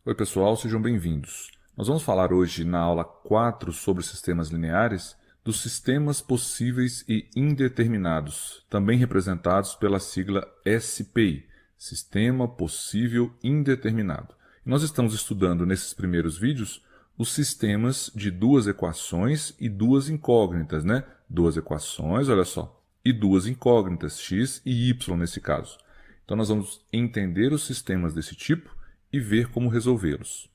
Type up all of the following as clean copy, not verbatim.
Oi pessoal, sejam bem-vindos. Nós vamos falar hoje na aula 4 sobre sistemas lineares dos sistemas possíveis e indeterminados, também representados pela sigla SPI, Sistema Possível Indeterminado. E nós estamos estudando nesses primeiros vídeos os sistemas de duas equações e duas incógnitas, né? Duas equações, olha só, e duas incógnitas, x e y nesse caso. Então nós vamos entender os sistemas desse tipo e ver como resolvê-los.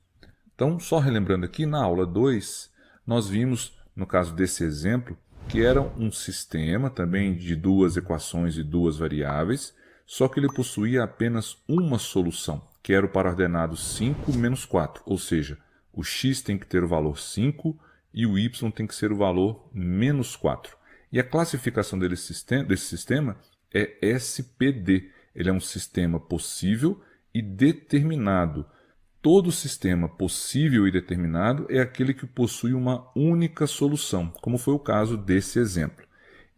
Então, só relembrando aqui, na aula 2, nós vimos, no caso desse exemplo, que era um sistema também de duas equações e duas variáveis, só que ele possuía apenas uma solução, que era o para ordenado 5 menos 4, ou seja, o x tem que ter o valor 5 e o y tem que ser o valor menos 4. E a classificação desse sistema é SPD. Ele é um sistema possível e determinado. Todo sistema possível e determinado é aquele que possui uma única solução, como foi o caso desse exemplo.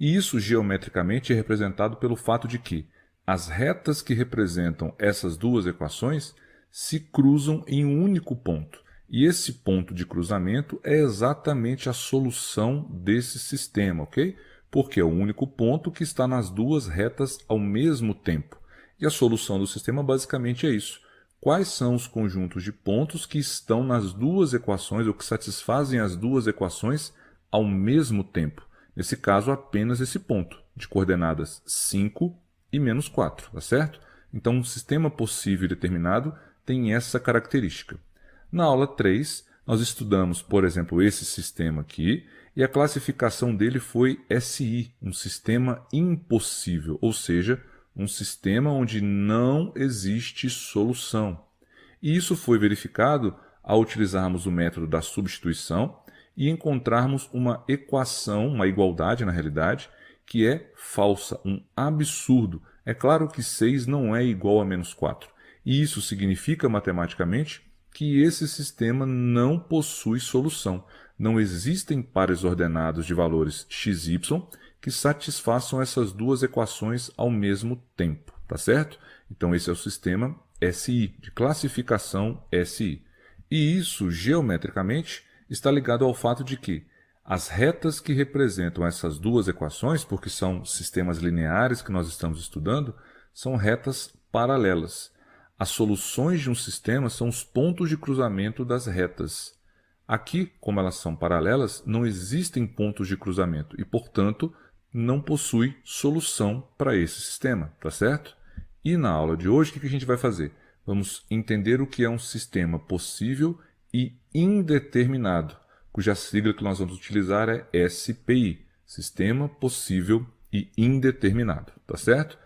E isso geometricamente é representado pelo fato de que as retas que representam essas duas equações se cruzam em um único ponto. E esse ponto de cruzamento é exatamente a solução desse sistema, ok? Porque é o único ponto que está nas duas retas ao mesmo tempo. E a solução do sistema basicamente é isso. Quais são os conjuntos de pontos que estão nas duas equações ou que satisfazem as duas equações ao mesmo tempo? Nesse caso, apenas esse ponto, de coordenadas 5 e menos 4, tá certo? Então, um sistema possível e determinado tem essa característica. Na aula 3, nós estudamos, por exemplo, esse sistema aqui, e a classificação dele foi SI, um sistema impossível, ou seja, um sistema onde não existe solução. E isso foi verificado ao utilizarmos o método da substituição e encontrarmos uma equação, uma igualdade na realidade, que é falsa, um absurdo. É claro que 6 não é igual a menos 4. E isso significa matematicamente que esse sistema não possui solução. Não existem pares ordenados de valores x e y que satisfaçam essas duas equações ao mesmo tempo, tá certo? Então esse é o sistema SI, de classificação SI. E isso, geometricamente, está ligado ao fato de que as retas que representam essas duas equações, porque são sistemas lineares que nós estamos estudando, são retas paralelas. As soluções de um sistema são os pontos de cruzamento das retas. Aqui, como elas são paralelas, não existem pontos de cruzamento e, portanto, não possui solução para esse sistema, tá certo? E na aula de hoje, o que a gente vai fazer? Vamos entender o que é um sistema possível e indeterminado, cuja sigla que nós vamos utilizar é SPI, Sistema Possível e Indeterminado, tá certo?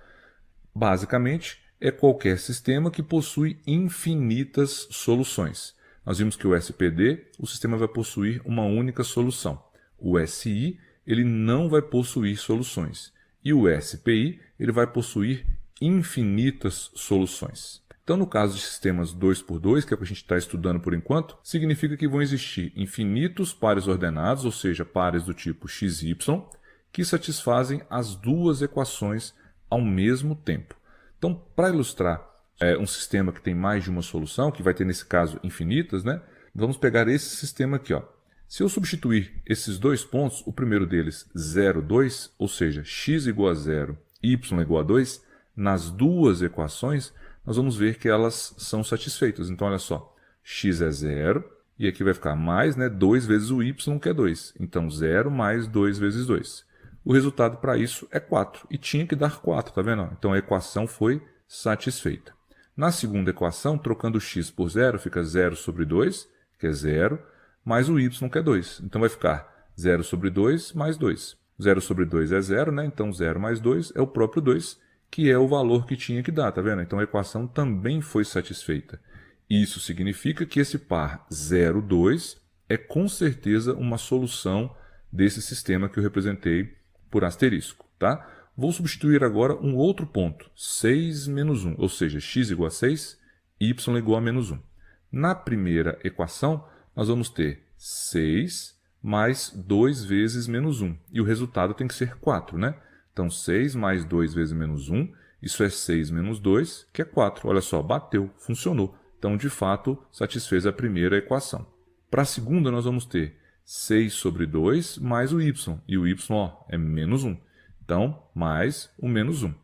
Basicamente, é qualquer sistema que possui infinitas soluções. Nós vimos que o SPD, o sistema vai possuir uma única solução. O SI, ele não vai possuir soluções. E o SPI, ele vai possuir infinitas soluções. Então, no caso de sistemas 2x2, que é o que a gente está estudando por enquanto, significa que vão existir infinitos pares ordenados, ou seja, pares do tipo x e y, que satisfazem as duas equações ao mesmo tempo. Então, para ilustrar um sistema que tem mais de uma solução, que vai ter nesse caso infinitas, né? Vamos pegar esse sistema aqui, ó. Se eu substituir esses dois pontos, o primeiro deles 0, 2, ou seja, x igual a 0, y igual a 2, nas duas equações, nós vamos ver que elas são satisfeitas. Então, olha só, x é 0, e aqui vai ficar mais, né, 2 vezes o y, que é 2. Então, 0 mais 2 vezes 2. O resultado para isso é 4, e tinha que dar 4, tá vendo? Então, a equação foi satisfeita. Na segunda equação, trocando x por 0, fica 0 sobre 2, que é 0, mais o y, que é 2. Então, vai ficar 0 sobre 2 mais 2. 0 sobre 2 é 0, né? Então, 0 mais 2 é o próprio 2, que é o valor que tinha que dar, tá vendo? Então, a equação também foi satisfeita. Isso significa que esse par 0, 2 é com certeza uma solução desse sistema que eu representei por asterisco, tá? Vou substituir agora um outro ponto, 6 menos 1, ou seja, x igual a 6, y igual a menos 1. Na primeira equação, nós vamos ter 6 mais 2 vezes menos 1. E o resultado tem que ser 4, né? Então, 6 mais 2 vezes menos 1, isso é 6 menos 2, que é 4. Olha só, bateu, funcionou. Então, de fato, satisfez a primeira equação. Para a segunda, nós vamos ter 6 sobre 2 mais o y. E o y é menos 1. Então, mais o menos 1.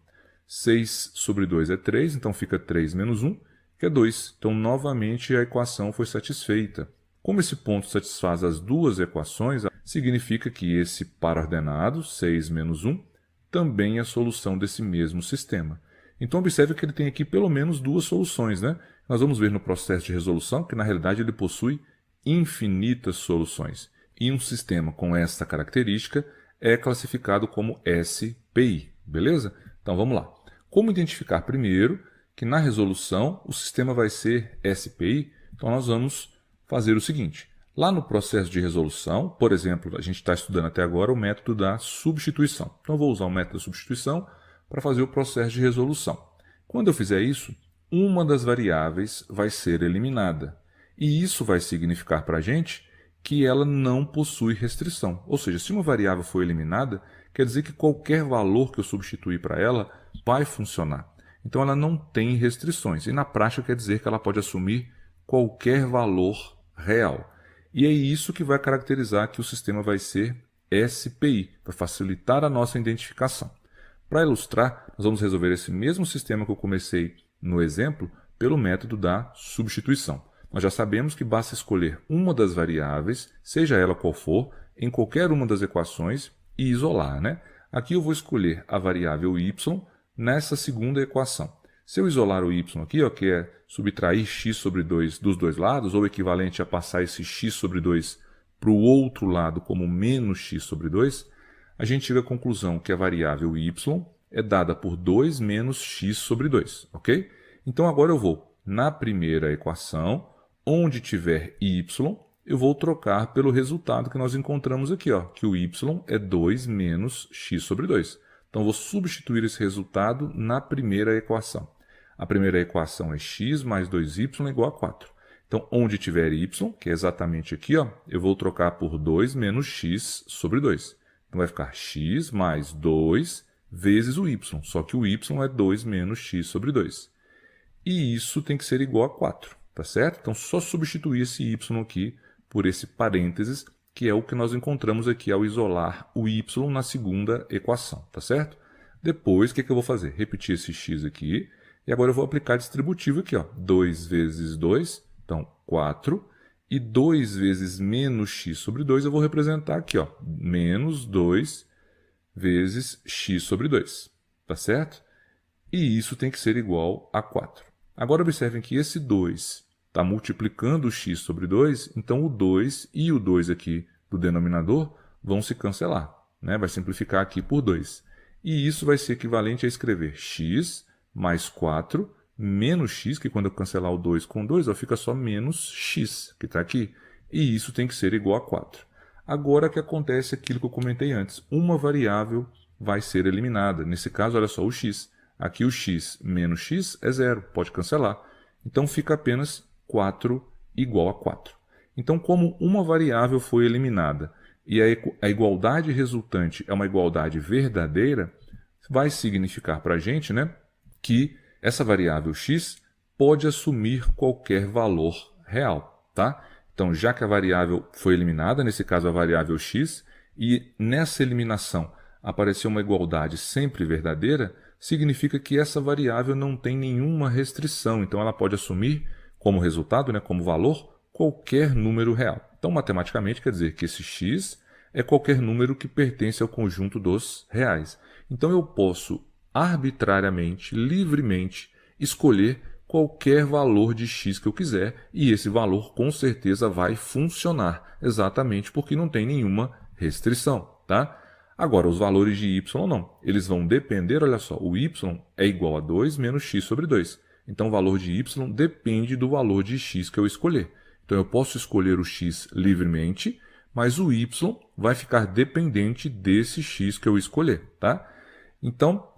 6 sobre 2 é 3, então fica 3 menos 1, que é 2. Então, novamente, a equação foi satisfeita. Como esse ponto satisfaz as duas equações, significa que esse par ordenado, 6 menos 1, também é a solução desse mesmo sistema. Então, observe que ele tem aqui pelo menos duas soluções, né? Nós vamos ver no processo de resolução que, na realidade, ele possui infinitas soluções. E um sistema com esta característica é classificado como SPI, beleza? Então, vamos lá. Como identificar primeiro que na resolução o sistema vai ser SPI? Então, nós vamos fazer o seguinte. Lá no processo de resolução, por exemplo, a gente está estudando até agora o método da substituição. Então, eu vou usar o método da substituição para fazer o processo de resolução. Quando eu fizer isso, uma das variáveis vai ser eliminada. E isso vai significar para a gente que ela não possui restrição. Ou seja, se uma variável for eliminada, quer dizer que qualquer valor que eu substituir para ela vai funcionar. Então, ela não tem restrições. E na prática quer dizer que ela pode assumir qualquer valor real. E é isso que vai caracterizar que o sistema vai ser SPI, para facilitar a nossa identificação. Para ilustrar, nós vamos resolver esse mesmo sistema que eu comecei no exemplo pelo método da substituição. Nós já sabemos que basta escolher uma das variáveis, seja ela qual for, em qualquer uma das equações e isolar, né? Aqui eu vou escolher a variável y nessa segunda equação. Se eu isolar o y aqui, ó, que é subtrair x sobre 2 dos dois lados, ou equivalente a passar esse x sobre 2 para o outro lado como menos x sobre 2, a gente chega à conclusão que a variável y é dada por 2 menos x sobre 2, ok? Então agora eu vou, na primeira equação, onde tiver y, eu vou trocar pelo resultado que nós encontramos aqui, ó, que o y é 2 menos x sobre 2. Então, eu vou substituir esse resultado na primeira equação. A primeira equação é x mais 2y igual a 4. Então, onde tiver y, que é exatamente aqui, ó, eu vou trocar por 2 menos x sobre 2. Então, vai ficar x mais 2 vezes o y, só que o y é 2 menos x sobre 2. E isso tem que ser igual a 4, tá certo? Então, só substituir esse y aqui por esse parênteses, que é o que nós encontramos aqui ao isolar o y na segunda equação, tá certo? Depois, o que eu vou fazer? Repetir esse x aqui, e agora eu vou aplicar distributivo aqui, ó. 2 vezes 2, então 4, e 2 vezes menos x sobre 2 eu vou representar aqui, ó, menos 2 vezes x sobre 2, tá certo? E isso tem que ser igual a 4. Agora observem que esse 2 está multiplicando o x sobre 2, então o 2 e o 2 aqui do denominador vão se cancelar, né? Vai simplificar aqui por 2. E isso vai ser equivalente a escrever x mais 4 menos x, que quando eu cancelar o 2 com 2, ó, fica só menos x, que está aqui. E isso tem que ser igual a 4. Agora que acontece aquilo que eu comentei antes. Uma variável vai ser eliminada. Nesse caso, olha só, o x. Aqui o x menos x é zero, pode cancelar. Então fica apenas 4 igual a 4. Então, como uma variável foi eliminada e a igualdade resultante é uma igualdade verdadeira, vai significar para a gente, né, que essa variável x pode assumir qualquer valor real, tá? Então, já que a variável foi eliminada, nesse caso a variável x, e nessa eliminação apareceu uma igualdade sempre verdadeira, significa que essa variável não tem nenhuma restrição, então ela pode assumir como resultado, né, como valor, qualquer número real. Então, matematicamente, quer dizer que esse x é qualquer número que pertence ao conjunto dos reais. Então, eu posso arbitrariamente, livremente, escolher qualquer valor de x que eu quiser e esse valor com certeza vai funcionar, exatamente porque não tem nenhuma restrição, tá? Agora, os valores de y não. Eles vão depender, olha só, o y é igual a 2 menos x sobre 2. Então, o valor de y depende do valor de x que eu escolher. Então, eu posso escolher o x livremente, mas o y vai ficar dependente desse x que eu escolher, tá? Então,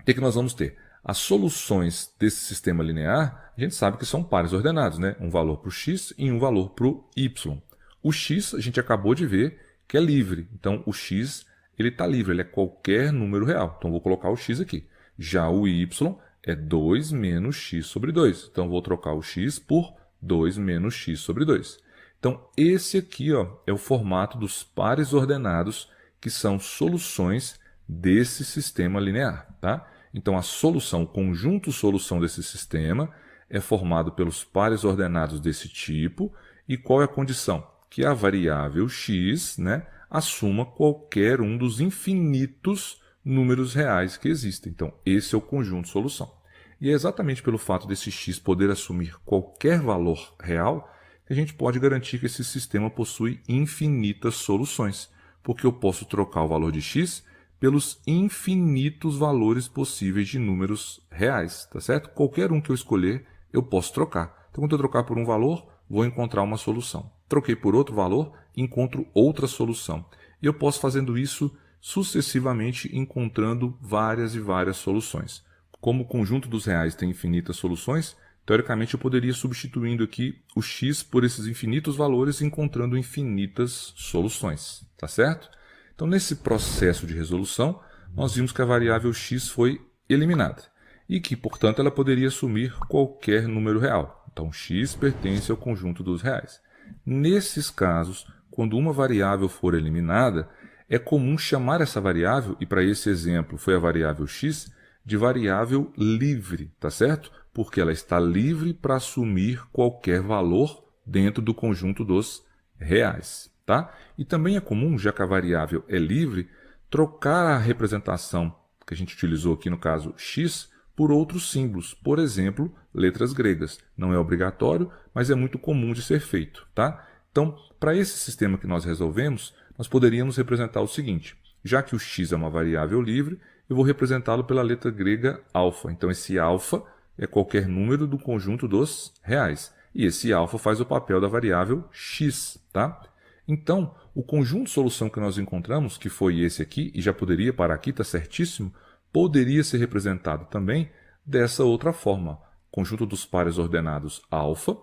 o que nós vamos ter? As soluções desse sistema linear, a gente sabe que são pares ordenados, né? Um valor para o x e um valor para o y. O x, a gente acabou de ver que é livre. Então, o x ele está livre, ele é qualquer número real. Então, vou colocar o x aqui. Já o y é 2 menos x sobre 2. Então, vou trocar o x por 2 menos x sobre 2. Então, esse aqui ó, é o formato dos pares ordenados, que são soluções desse sistema linear. Tá? Então, a solução, o conjunto solução desse sistema é formado pelos pares ordenados desse tipo. E qual é a condição? Que a variável x, né, assuma qualquer um dos infinitos números reais que existem. Então, esse é o conjunto solução. E é exatamente pelo fato desse x poder assumir qualquer valor real que a gente pode garantir que esse sistema possui infinitas soluções, porque eu posso trocar o valor de x pelos infinitos valores possíveis de números reais, tá certo? Qualquer um que eu escolher, eu posso trocar. Então, quando eu trocar por um valor, vou encontrar uma solução. Troquei por outro valor, encontro outra solução. E eu posso fazendo isso sucessivamente, encontrando várias e várias soluções. Como o conjunto dos reais tem infinitas soluções, teoricamente eu poderia ir substituindo aqui o x por esses infinitos valores, encontrando infinitas soluções, tá certo? Então, nesse processo de resolução, nós vimos que a variável x foi eliminada e que, portanto, ela poderia assumir qualquer número real. Então, x pertence ao conjunto dos reais. Nesses casos, quando uma variável for eliminada, é comum chamar essa variável, e para esse exemplo foi a variável x, de variável livre, tá certo? Porque ela está livre para assumir qualquer valor dentro do conjunto dos reais, tá? E também é comum, já que a variável é livre, trocar a representação que a gente utilizou aqui no caso x por outros símbolos, por exemplo, letras gregas. Não é obrigatório, mas é muito comum de ser feito, tá? Então, para esse sistema que nós resolvemos, nós poderíamos representar o seguinte: já que o x é uma variável livre, eu vou representá-lo pela letra grega alfa. Então, esse alfa é qualquer número do conjunto dos reais. E esse alfa faz o papel da variável x, tá? Então, o conjunto de solução que nós encontramos, que foi esse aqui, e já poderia parar aqui, está certíssimo, poderia ser representado também dessa outra forma. Conjunto dos pares ordenados alfa,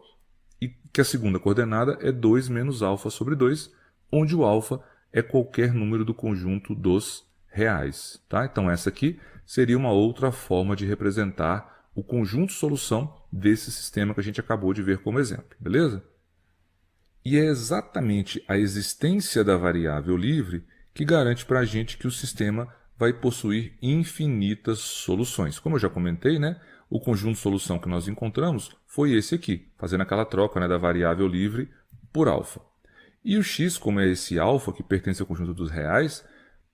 e que a segunda coordenada é 2 menos alfa sobre 2, onde o alfa é qualquer número do conjunto dos reais. Tá? Então, essa aqui seria uma outra forma de representar o conjunto de solução desse sistema que a gente acabou de ver como exemplo. Beleza? E é exatamente a existência da variável livre que garante para a gente que o sistema vai possuir infinitas soluções. Como eu já comentei, né, o conjunto de solução que nós encontramos foi esse aqui, fazendo aquela troca, né, da variável livre por alfa. E o x, como é esse alfa que pertence ao conjunto dos reais,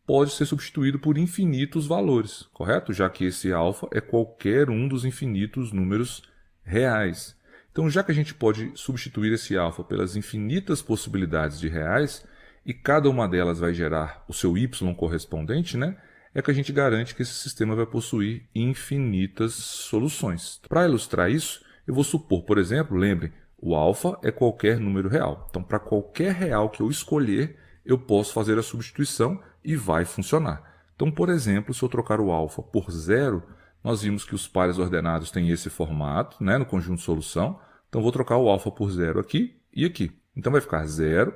pode ser substituído por infinitos valores, correto? Já que esse alfa é qualquer um dos infinitos números reais. Então, já que a gente pode substituir esse alfa pelas infinitas possibilidades de reais, e cada uma delas vai gerar o seu y correspondente, né? É que a gente garante que esse sistema vai possuir infinitas soluções. Para ilustrar isso, eu vou supor, por exemplo, lembrem, o alfa é qualquer número real. Então, para qualquer real que eu escolher, eu posso fazer a substituição e vai funcionar. Então, por exemplo, se eu trocar o alfa por zero, nós vimos que os pares ordenados têm esse formato, né, no conjunto de solução. Então, vou trocar o alfa por zero aqui e aqui. Então, vai ficar 0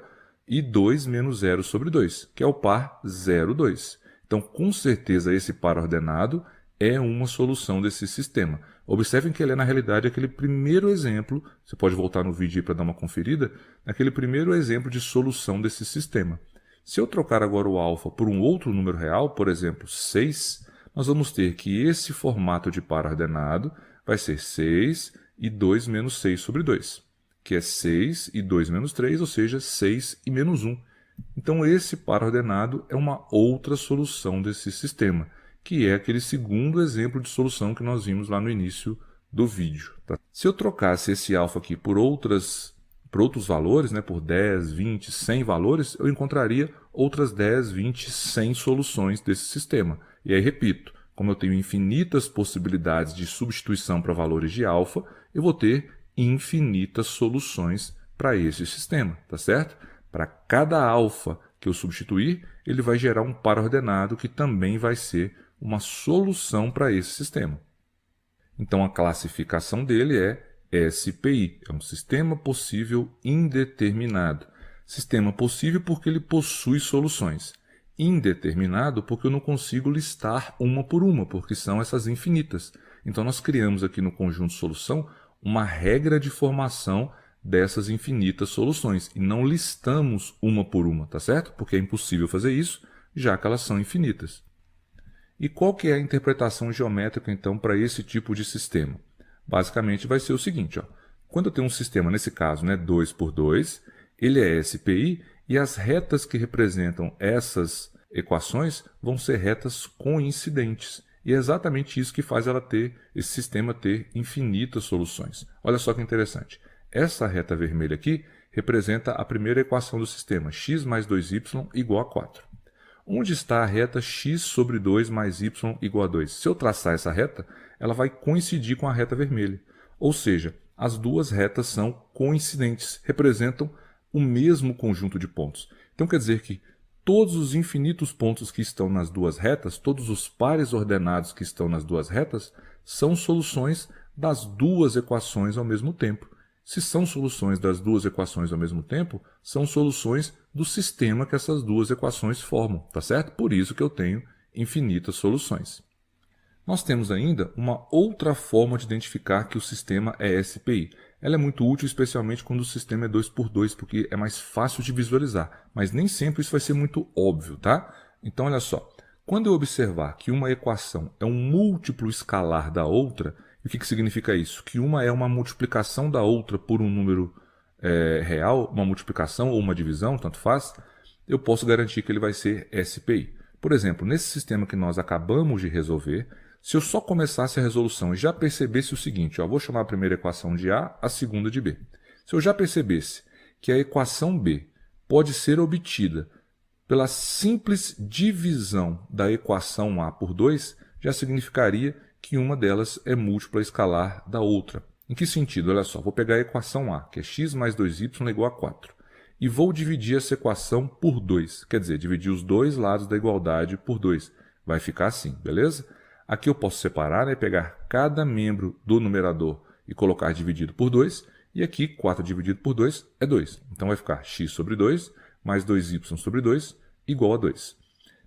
e 2 menos 0 sobre 2, que é o par 0, 2. Então, com certeza, esse par ordenado é uma solução desse sistema. Observem que ele é, na realidade, aquele primeiro exemplo, você pode voltar no vídeo para dar uma conferida, aquele primeiro exemplo de solução desse sistema. Se eu trocar agora o alfa por um outro número real, por exemplo, 6, nós vamos ter que esse formato de par ordenado vai ser 6 e 2 menos 6 sobre 2, que é 6 e 2 menos 3, ou seja, 6 e menos 1. Então, esse par ordenado é uma outra solução desse sistema, que é aquele segundo exemplo de solução que nós vimos lá no início do vídeo. Tá? Se eu trocasse esse alfa aqui por outros valores, né, por 10, 20, 100 valores, eu encontraria outras 10, 20, 100 soluções desse sistema. E aí, repito, como eu tenho infinitas possibilidades de substituição para valores de alfa, eu vou ter infinitas soluções para esse sistema, tá certo? Para cada alfa que eu substituir, ele vai gerar um par ordenado que também vai ser uma solução para esse sistema. Então, a classificação dele é SPI, é um sistema possível indeterminado. Sistema possível porque ele possui soluções. Indeterminado porque eu não consigo listar uma por uma, porque são essas infinitas. Então nós criamos aqui no conjunto solução uma regra de formação dessas infinitas soluções e não listamos uma por uma, tá certo? Porque é impossível fazer isso, já que elas são infinitas. E qual que é a interpretação geométrica então para esse tipo de sistema? Basicamente vai ser o seguinte, ó. Quando eu tenho um sistema, nesse caso, né, 2 por 2, ele é SPI e as retas que representam essas equações vão ser retas coincidentes. E é exatamente isso que faz esse sistema ter infinitas soluções. Olha só que interessante. Essa reta vermelha aqui representa a primeira equação do sistema, x mais 2y igual a 4. Onde está a reta x sobre 2 mais y igual a 2? Se eu traçar essa reta, ela vai coincidir com a reta vermelha. Ou seja, as duas retas são coincidentes, representam o mesmo conjunto de pontos. Então quer dizer que todos os infinitos pontos que estão nas duas retas, todos os pares ordenados que estão nas duas retas, são soluções das duas equações ao mesmo tempo. Se são soluções das duas equações ao mesmo tempo, são soluções do sistema que essas duas equações formam, tá certo? Por isso que eu tenho infinitas soluções. Nós temos ainda uma outra forma de identificar que o sistema é SPI. Ela é muito útil, especialmente quando o sistema é 2 por 2, porque é mais fácil de visualizar, mas nem sempre isso vai ser muito óbvio, tá? Então, olha só, quando eu observar que uma equação é um múltiplo escalar da outra, o que significa isso? Que uma é uma multiplicação da outra por um número real, uma multiplicação ou uma divisão, tanto faz, eu posso garantir que ele vai ser SPI. Por exemplo, nesse sistema que nós acabamos de resolver, se eu só começasse a resolução e já percebesse o seguinte, ó, vou chamar a primeira equação de A, a segunda de B. Se eu já percebesse que a equação B pode ser obtida pela simples divisão da equação A por 2, já significaria que uma delas é múltipla escalar da outra. Em que sentido? Olha só, vou pegar a equação A, que é x mais 2y igual a 4, e vou dividir essa equação por 2, quer dizer, dividir os dois lados da igualdade por 2. Vai ficar assim, beleza? Aqui eu posso separar, né, pegar cada membro do numerador e colocar dividido por 2, e aqui 4 dividido por 2 é 2. Então vai ficar x sobre 2 mais 2y sobre 2 igual a 2.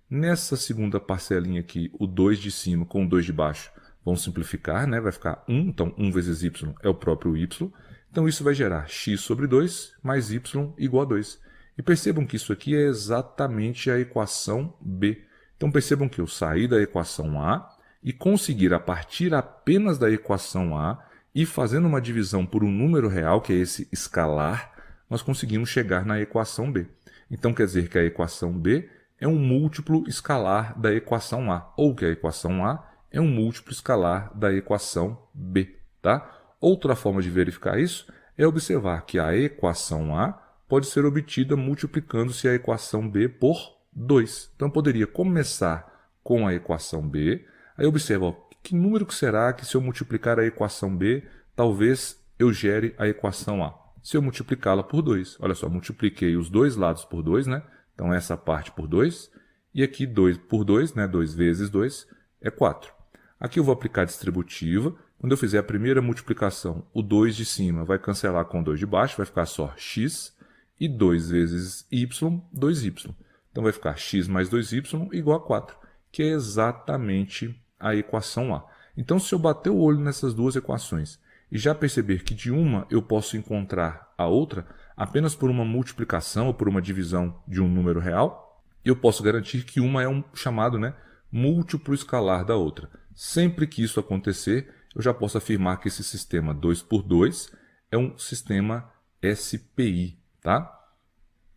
Nessa segunda parcelinha aqui, o 2 de cima com o 2 de baixo vão simplificar, né? Vai ficar 1, então 1 vezes y é o próprio y. Então isso vai gerar x sobre 2 mais y igual a 2. E percebam que isso aqui é exatamente a equação B. Então percebam que eu saí da equação A e conseguir a partir apenas da equação A e fazendo uma divisão por um número real, que é esse escalar, nós conseguimos chegar na equação B. Então quer dizer que a equação B é um múltiplo escalar da equação A, ou que a equação A é um múltiplo escalar da equação B. Tá? Outra forma de verificar isso é observar que a equação A pode ser obtida multiplicando-se a equação B por 2. Então eu poderia começar com a equação B, aí observa, ó, que número que será que se eu multiplicar a equação B, talvez eu gere a equação A. Se eu multiplicá-la por 2, olha só, multipliquei os dois lados por 2, né? Então essa parte por 2, e aqui 2 por 2, né? 2 vezes 2 é 4. Aqui eu vou aplicar a distributiva. Quando eu fizer a primeira multiplicação, o 2 de cima vai cancelar com o 2 de baixo, vai ficar só x, e 2 vezes y, 2y. Então vai ficar x mais 2y igual a 4, que é exatamente a equação A. Então se eu bater o olho nessas duas equações e já perceber que de uma eu posso encontrar a outra apenas por uma multiplicação ou por uma divisão de um número real, eu posso garantir que uma é um chamado, né, múltiplo escalar da outra. Sempre que isso acontecer, eu já posso afirmar que esse sistema 2 por 2 é um sistema SPI, tá?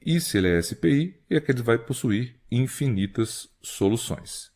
E se ele é SPI, é que ele vai possuir infinitas soluções.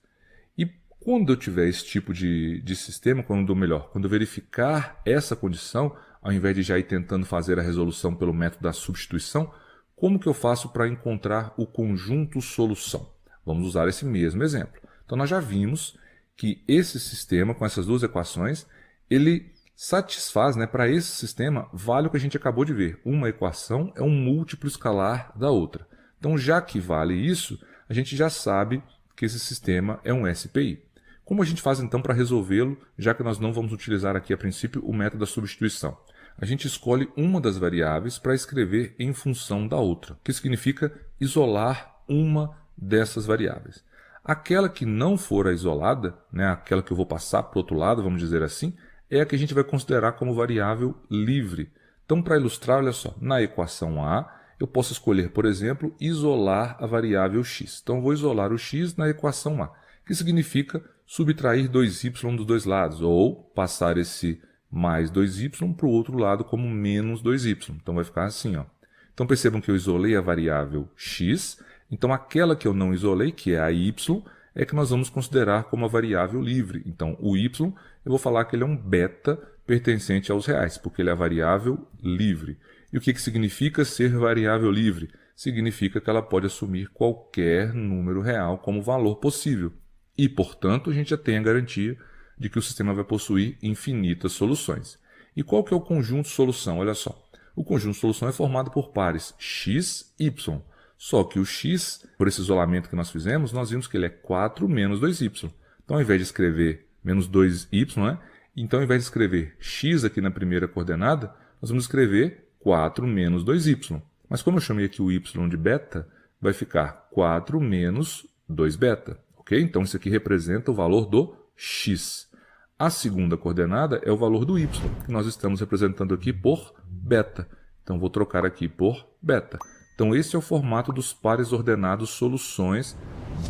E quando eu tiver esse tipo de sistema, quando eu verificar essa condição, ao invés de já ir tentando fazer a resolução pelo método da substituição, como que eu faço para encontrar o conjunto solução? Vamos usar esse mesmo exemplo. Então nós já vimos que esse sistema, com essas duas equações, ele satisfaz, né, para esse sistema, vale o que a gente acabou de ver. Uma equação é um múltiplo escalar da outra. Então, já que vale isso, a gente já sabe que esse sistema é um SPI. Como a gente faz então para resolvê-lo, já que nós não vamos utilizar aqui a princípio o método da substituição? A gente escolhe uma das variáveis para escrever em função da outra, que significa isolar uma dessas variáveis. Aquela que não for a isolada, né, aquela que eu vou passar para o outro lado, vamos dizer assim, é a que a gente vai considerar como variável livre. Então, para ilustrar, olha só, na equação A, eu posso escolher, por exemplo, isolar a variável x. Então, eu vou isolar o x na equação A, que significa subtrair 2y dos dois lados, ou passar esse mais 2y para o outro lado como menos 2y. Então, vai ficar assim, ó. Então, percebam que eu isolei a variável x. Então, aquela que eu não isolei, que é a y, é que nós vamos considerar como a variável livre. Então, o y, eu vou falar que ele é um beta pertencente aos reais, porque ele é a variável livre. E o que significa ser variável livre? Significa que ela pode assumir qualquer número real como valor possível. E, portanto, a gente já tem a garantia de que o sistema vai possuir infinitas soluções. E qual que é o conjunto solução? Olha só. O conjunto solução é formado por pares x, y. Só que o x, por esse isolamento que nós fizemos, nós vimos que ele é 4 menos 2y. Então, ao invés de escrever menos 2y, né? Então, ao invés de escrever x aqui na primeira coordenada, nós vamos escrever 4 menos 2y. Mas como eu chamei aqui o y de beta, vai ficar 4 menos 2 beta. Ok? Então, isso aqui representa o valor do x. A segunda coordenada é o valor do y, que nós estamos representando aqui por beta. Então, vou trocar aqui por beta. Então, esse é o formato dos pares ordenados soluções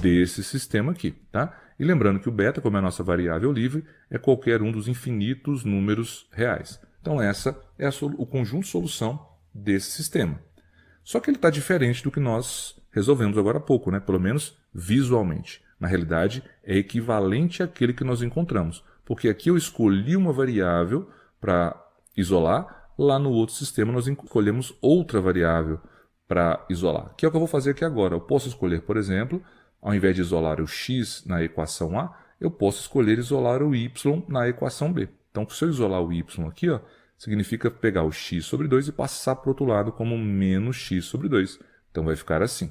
desse sistema aqui. Tá? E lembrando que o beta, como é a nossa variável livre, é qualquer um dos infinitos números reais. Então, essa é o conjunto solução desse sistema. Só que ele está diferente do que nós resolvemos agora há pouco, né? Pelo menos visualmente. Na realidade, é equivalente àquele que nós encontramos. Porque aqui eu escolhi uma variável para isolar, lá no outro sistema nós escolhemos outra variável para isolar, que é o que eu vou fazer aqui agora. Eu posso escolher, por exemplo, ao invés de isolar o x na equação A, eu posso escolher isolar o y na equação B. Então, se eu isolar o y aqui, ó, significa pegar o x sobre 2 e passar para o outro lado como menos x sobre 2. Então, vai ficar assim.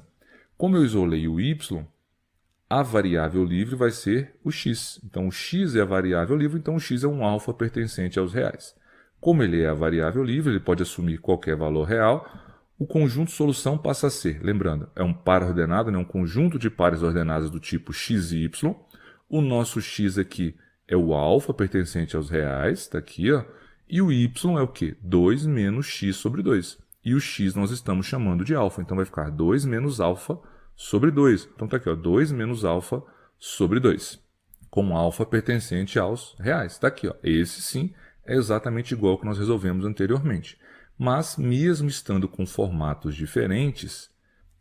Como eu isolei o y, a variável livre vai ser o x. Então, o x é a variável livre, então o x é um alfa pertencente aos reais. Como ele é a variável livre, ele pode assumir qualquer valor real, o conjunto solução passa a ser, lembrando, é um par ordenado, né, um conjunto de pares ordenados do tipo x e y. O nosso x aqui é o alfa pertencente aos reais, está aqui, ó. E o y é o quê? 2 menos x sobre 2. E o x nós estamos chamando de alfa, então vai ficar 2 menos alfa sobre 2. Então está aqui, ó, 2 menos alfa sobre 2, com alfa pertencente aos reais. Está aqui, ó. Esse sim é exatamente igual ao que nós resolvemos anteriormente. Mas, mesmo estando com formatos diferentes,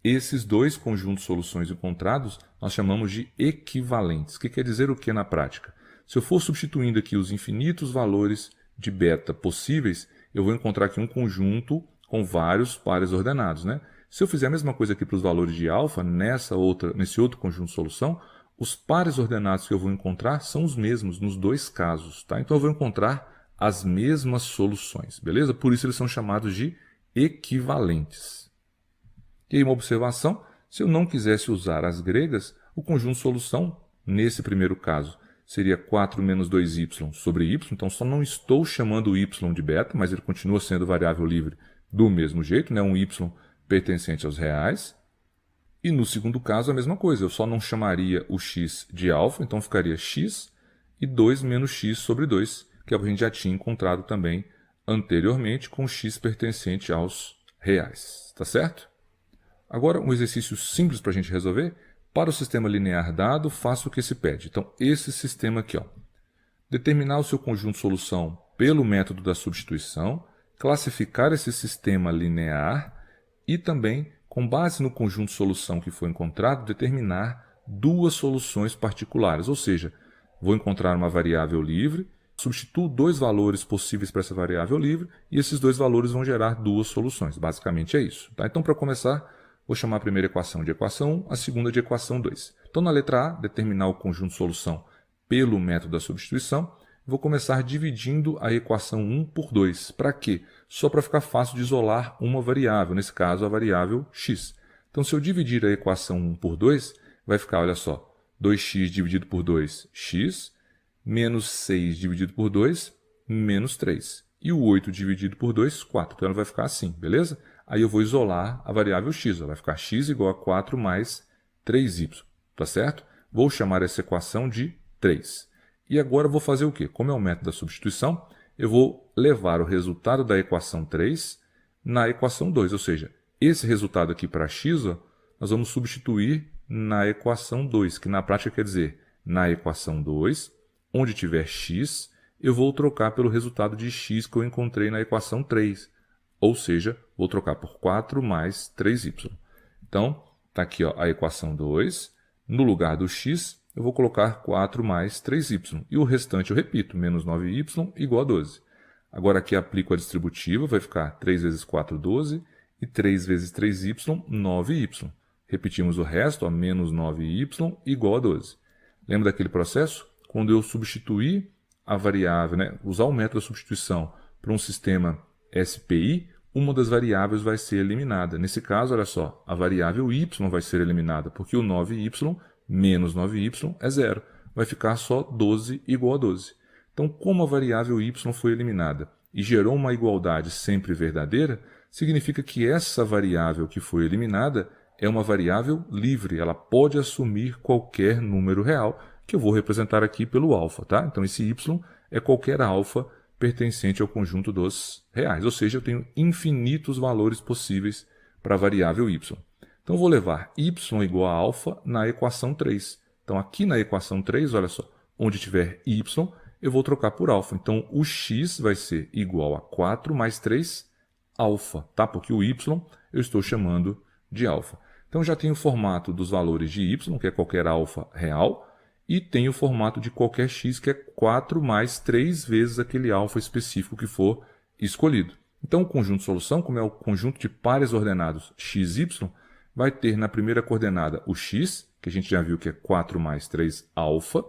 esses dois conjuntos de soluções encontrados nós chamamos de equivalentes. Que quer dizer o que na prática? Se eu for substituindo aqui os infinitos valores de beta possíveis, eu vou encontrar aqui um conjunto com vários pares ordenados, né? Se eu fizer a mesma coisa aqui para os valores de alfa, nesse outro conjunto de solução, os pares ordenados que eu vou encontrar são os mesmos nos dois casos. Tá? Então eu vou encontrar as mesmas soluções, beleza? Por isso eles são chamados de equivalentes. E aí uma observação, se eu não quisesse usar as gregas, o conjunto de solução, nesse primeiro caso, seria 4 menos 2y sobre y, então só não estou chamando o y de beta, mas ele continua sendo variável livre do mesmo jeito, né? Um y pertencente aos reais. E no segundo caso a mesma coisa, eu só não chamaria o x de alfa, então ficaria x e 2 menos x sobre 2, que é o que a gente já tinha encontrado também anteriormente com x pertencente aos reais. Tá certo? Agora, um exercício simples para a gente resolver. Para o sistema linear dado, faça o que se pede. Então, esse sistema aqui, ó. Determinar o seu conjunto de solução pelo método da substituição, classificar esse sistema linear e também, com base no conjunto de solução que foi encontrado, determinar duas soluções particulares. Ou seja, vou encontrar uma variável livre, substituo dois valores possíveis para essa variável livre e esses dois valores vão gerar duas soluções. Basicamente é isso. Tá? Então, para começar, vou chamar a primeira equação de equação 1, a segunda de equação 2. Então, na letra A, determinar o conjunto de solução pelo método da substituição, vou começar dividindo a equação 1 por 2. Para quê? Só para ficar fácil de isolar uma variável, nesse caso a variável x. Então, se eu dividir a equação 1 por 2, vai ficar, olha só, 2x dividido por 2, x, menos 6 dividido por 2, menos 3. E o 8 dividido por 2, 4. Então, ela vai ficar assim, beleza? Aí eu vou isolar a variável x. Ela vai ficar x igual a 4 mais 3y. Tá certo? Vou chamar essa equação de 3. E agora eu vou fazer o quê? Como é o método da substituição, eu vou levar o resultado da equação 3 na equação 2, ou seja, esse resultado aqui para x, ó, nós vamos substituir na equação 2, que na prática quer dizer, na equação 2, onde tiver x, eu vou trocar pelo resultado de x que eu encontrei na equação 3, ou seja, vou trocar por 4 mais 3y. Então, está aqui ó, a equação 2, no lugar do x, eu vou colocar 4 mais 3y, e o restante eu repito, menos 9y igual a 12. Agora aqui aplico a distributiva, vai ficar 3 vezes 4, 12, e 3 vezes 3y, 9y. Repetimos o resto, ó, menos 9y igual a 12. Lembra daquele processo? Quando eu substituir a variável, né, usar o método da substituição para um sistema SPI, uma das variáveis vai ser eliminada. Nesse caso, olha só, a variável y vai ser eliminada, porque o 9y menos 9y é zero. Vai ficar só 12 igual a 12. Então, como a variável y foi eliminada e gerou uma igualdade sempre verdadeira, significa que essa variável que foi eliminada é uma variável livre. Ela pode assumir qualquer número real, que eu vou representar aqui pelo alfa. Tá? Então, esse y é qualquer alfa pertencente ao conjunto dos reais. Ou seja, eu tenho infinitos valores possíveis para a variável y. Então, eu vou levar y igual a alfa na equação 3. Então, aqui na equação 3, olha só, onde tiver y, eu vou trocar por alfa. Então, o x vai ser igual a 4 mais 3 alfa, tá? Porque o y eu estou chamando de alfa. Então, já tenho o formato dos valores de y, que é qualquer alfa real, e tenho o formato de qualquer x, que é 4 mais 3 vezes aquele alfa específico que for escolhido. Então, o conjunto de solução, como é o conjunto de pares ordenados x, y, vai ter na primeira coordenada o x, que a gente já viu que é 4 mais 3 alfa,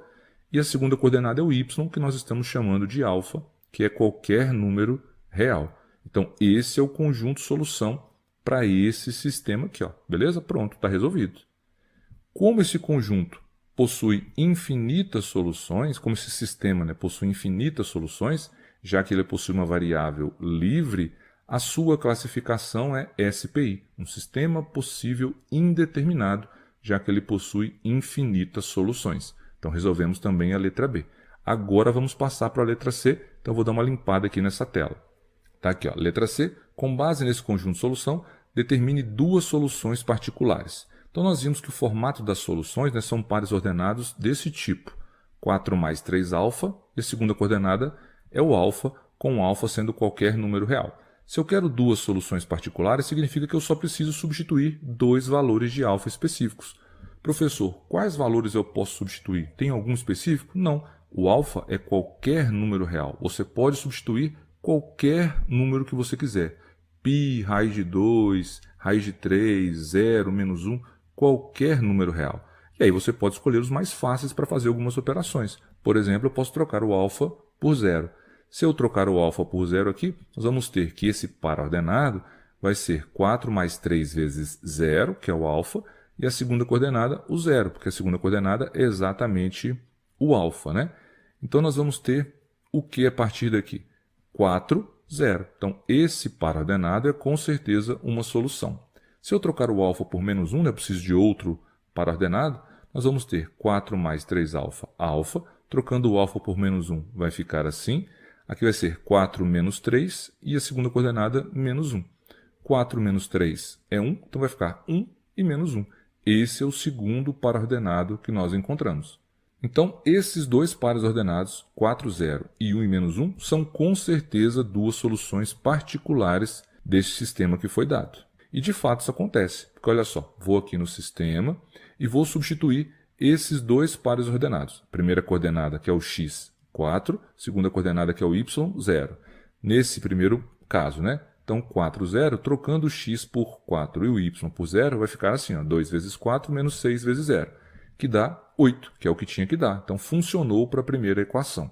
e a segunda coordenada é o y, que nós estamos chamando de alfa, que é qualquer número real. Então, esse é o conjunto solução para esse sistema aqui. Ó. Beleza? Pronto, está resolvido. Como esse conjunto possui infinitas soluções, como esse sistema, né, possui infinitas soluções, já que ele possui uma variável livre, a sua classificação é SPI, um sistema possível indeterminado, já que ele possui infinitas soluções. Então, resolvemos também a letra B. Agora, vamos passar para a letra C. Então, eu vou dar uma limpada aqui nessa tela. Tá aqui, ó, letra C. Com base nesse conjunto de solução, determine duas soluções particulares. Então, nós vimos que o formato das soluções, né, são pares ordenados desse tipo. 4 mais 3 alfa, e a segunda coordenada é o alfa, com o alfa sendo qualquer número real. Se eu quero duas soluções particulares, significa que eu só preciso substituir dois valores de alfa específicos. Professor, quais valores eu posso substituir? Tem algum específico? Não. O alfa é qualquer número real. Você pode substituir qualquer número que você quiser. Π, raiz de 2, raiz de 3, 0, menos 1, qualquer número real. E aí você pode escolher os mais fáceis para fazer algumas operações. Por exemplo, eu posso trocar o alfa por 0. Se eu trocar o alfa por 0 aqui, nós vamos ter que esse par ordenado vai ser 4 mais 3 vezes 0, que é o alfa, e a segunda coordenada, o 0, porque a segunda coordenada é exatamente o alfa, né? Então, nós vamos ter o que a partir daqui? 4, 0. Então, esse par ordenado é com certeza uma solução. Se eu trocar o alfa por menos 1, eu preciso de outro par ordenado, nós vamos ter 4 mais 3 alfa, alfa. Trocando o alfa por menos 1, vai ficar assim. Aqui vai ser 4 menos 3 e a segunda coordenada, menos 1. 4 menos 3 é 1, então vai ficar 1 e menos 1. Esse é o segundo par ordenado que nós encontramos. Então, esses dois pares ordenados, 4, 0 e 1 e menos 1, são com certeza duas soluções particulares deste sistema que foi dado. E de fato isso acontece, porque olha só, vou aqui no sistema e vou substituir esses dois pares ordenados. Primeira coordenada, que é o x, 4, segunda coordenada, que é o y, 0. Nesse primeiro caso, né? Então, 4, 0, trocando o x por 4 e o y por 0, vai ficar assim, ó, 2 vezes 4 menos 6 vezes 0, que dá 8, que é o que tinha que dar. Então, funcionou para a primeira equação.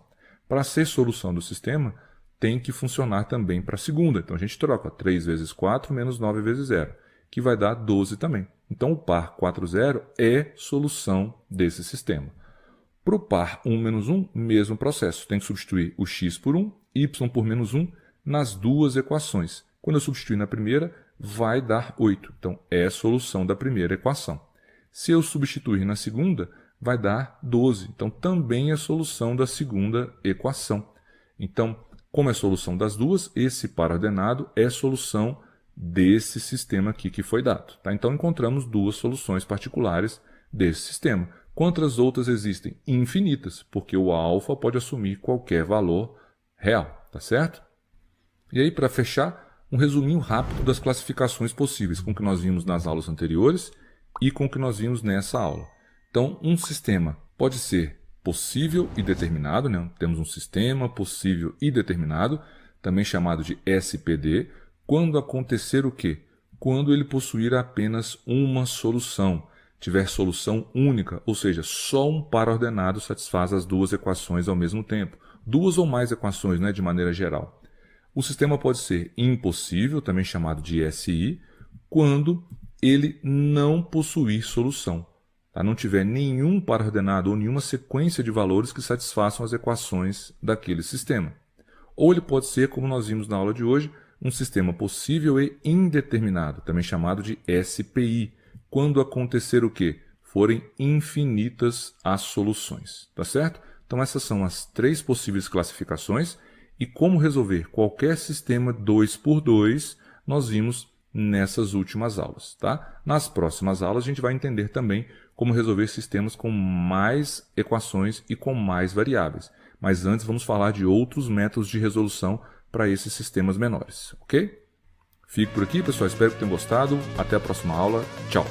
Para ser solução do sistema, tem que funcionar também para a segunda. Então, a gente troca 3 vezes 4 menos 9 vezes 0, que vai dar 12 também. Então, o par 4, 0 é solução desse sistema. Para o par 1 menos 1, mesmo processo. Tem que substituir o x por 1, y por menos 1, nas duas equações. Quando eu substituir na primeira, vai dar 8. Então, é a solução da primeira equação. Se eu substituir na segunda, vai dar 12. Então, também é solução da segunda equação. Então, como é solução das duas, esse par ordenado é solução desse sistema aqui que foi dado. Tá? Então, encontramos duas soluções particulares desse sistema. Quantas outras existem? Infinitas, porque o alfa pode assumir qualquer valor real, tá certo? E aí, para fechar, um resuminho rápido das classificações possíveis, com o que nós vimos nas aulas anteriores e com o que nós vimos nessa aula. Então, um sistema pode ser possível e determinado, né? Temos um sistema possível e determinado, também chamado de SPD, quando acontecer o quê? Quando ele possuir apenas uma solução, tiver solução única, ou seja, só um par ordenado satisfaz as duas equações ao mesmo tempo. Duas ou mais equações, né, de maneira geral. O sistema pode ser impossível, também chamado de SI, quando ele não possuir solução. Tá? Não tiver nenhum par ordenado ou nenhuma sequência de valores que satisfaçam as equações daquele sistema. Ou ele pode ser, como nós vimos na aula de hoje, um sistema possível e indeterminado, também chamado de SPI, quando acontecer o quê? Forem infinitas as soluções, tá certo? Então essas são as três possíveis classificações e como resolver qualquer sistema 2x2 nós vimos nessas últimas aulas, tá? Nas próximas aulas a gente vai entender também como resolver sistemas com mais equações e com mais variáveis. Mas antes vamos falar de outros métodos de resolução para esses sistemas menores, ok? Fico por aqui, pessoal. Espero que tenham gostado. Até a próxima aula. Tchau!